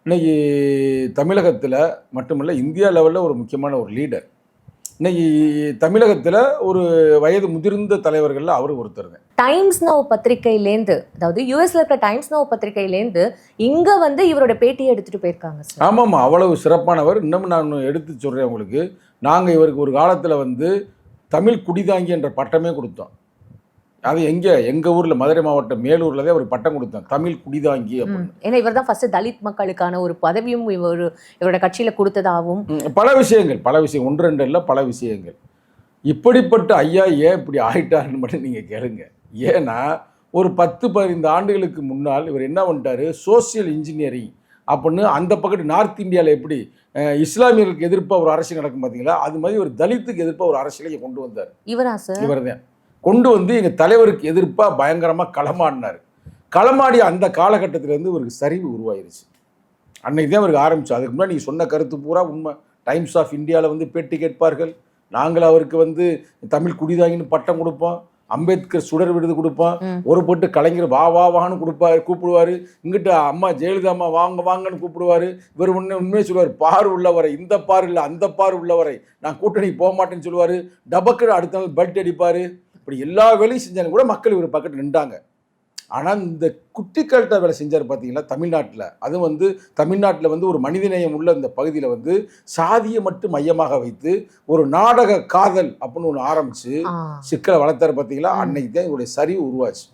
இன்னைக்கு தமிழகத்தில் மட்டுமல்ல, இந்தியா லெவலில் ஒரு முக்கியமான ஒரு லீடர். இன்னைக்கு தமிழகத்தில் ஒரு வயது முதிர்ந்த தலைவர்களில் அவர் ஒருத்தருங்க. டைம்ஸ் நவ் பத்திரிகையிலேருந்து, அதாவது யூஎஸ்ல இருக்க டைம்ஸ் நவ் பத்திரிகையிலேருந்து இங்க வந்து இவரோட பேட்டியை எடுத்துட்டு போயிருக்காங்க சார். ஆமாம்மா, அவ்வளவு சிறப்பானவர். இன்னமும் நான் எடுத்து சொல்கிறேன் உங்களுக்கு. நாங்கள் இவருக்கு ஒரு காலத்தில் வந்து தமிழ் குடிதாங்கி என்ற பட்டமே கொடுத்தோம். அது எங்கள் ஊரில் மதுரை மாவட்டம் மேலூரில் தான் ஒரு பட்டம் கொடுத்தோம், தமிழ் குடிதாங்கி அப்படின்னு. ஏன்னா இவர் தான் ஃபர்ஸ்ட் தலித் மக்களுக்கான ஒரு பதவியும் இவரோட கட்சியில கொடுத்ததாகவும் பல விஷயங்கள் ஒன்று ரெண்டு இல்லை, பல விஷயங்கள். இப்படிப்பட்ட ஐயா ஏன் இப்படி ஆயிட்டாருன்னு மட்டும் நீங்கள் கேளுங்க. ஏன்னா ஒரு 10-15 ஆண்டுகளுக்கு முன்னால் இவர் என்ன பண்ணிட்டாரு, சோசியல் இன்ஜினியரிங் அப்படின்னு அந்த பக்கத்து நார்த் இந்தியாவில் எப்படி இஸ்லாமியர்களுக்கு எதிர்ப்பாக ஒரு அரசியல் நடக்கும் பார்த்தீங்களா, அது மாதிரி ஒரு தலித்துக்கு எதிர்ப்பாக ஒரு அரசியலை கொண்டு வந்தார். இவரா சார்? இவர் தான் கொண்டு வந்து எங்கள் தலைவருக்கு எதிர்ப்பாக பயங்கரமாக களமாடினார். களமாடி அந்த காலகட்டத்திலேருந்து இவருக்கு சரிவு உருவாயிருச்சு. அன்னைக்கு தான் அவருக்கு ஆரம்பிச்சு. அதுக்கு முன்னாடி நீங்கள் சொன்ன கருத்து பூரா உண்மை. டைம்ஸ் ஆஃப் இந்தியாவில் வந்து பேட்டி கேட்பார்கள். நாங்கள் அவருக்கு வந்து தமிழ் குடிதாங்கின்னு பட்டம் கொடுப்போம், அம்பேத்கர் சுடர் விருது கொடுப்போம், ஒரு போட்டு கலைஞர் வா வா வான்னு கூப்பிடுவார். இங்கிட்ட அம்மா ஜெயலலிதா அம்மா வாங்க வாங்கன்னு கூப்பிடுவார். இவர் உண்மையை சொல்லுவார், பார் உள்ளவரை, இந்த பார் இல்லை அந்த பார் உள்ளவரை நான் கூட்டணி போக மாட்டேன்னு சொல்லுவார். டபக்குன்னு அடுத்த நாள் பெல்ட் அடிப்பார். இப்படி எல்லா வேலையும் செஞ்சாலும் கூட மக்கள் இவர் பக்கத்தில் நின்றாங்க. ஆனால் இந்த குட்டி கல்ட்ட வேலை செஞ்சார் பார்த்தீங்களா தமிழ்நாட்டில். அது வந்து தமிழ்நாட்டில் வந்து ஒரு மனிதநேயம் உள்ள இந்த பகுதியில் வந்து சாதியை மட்டும் மையமாக வைத்து ஒரு நாடக காதல் அப்படின்னு ஒன்று ஆரம்பித்து சிக்கலை வளர்த்தார் பார்த்தீங்களா. அன்னைக்கு தான் இவருடைய சரிவு உருவாச்சு.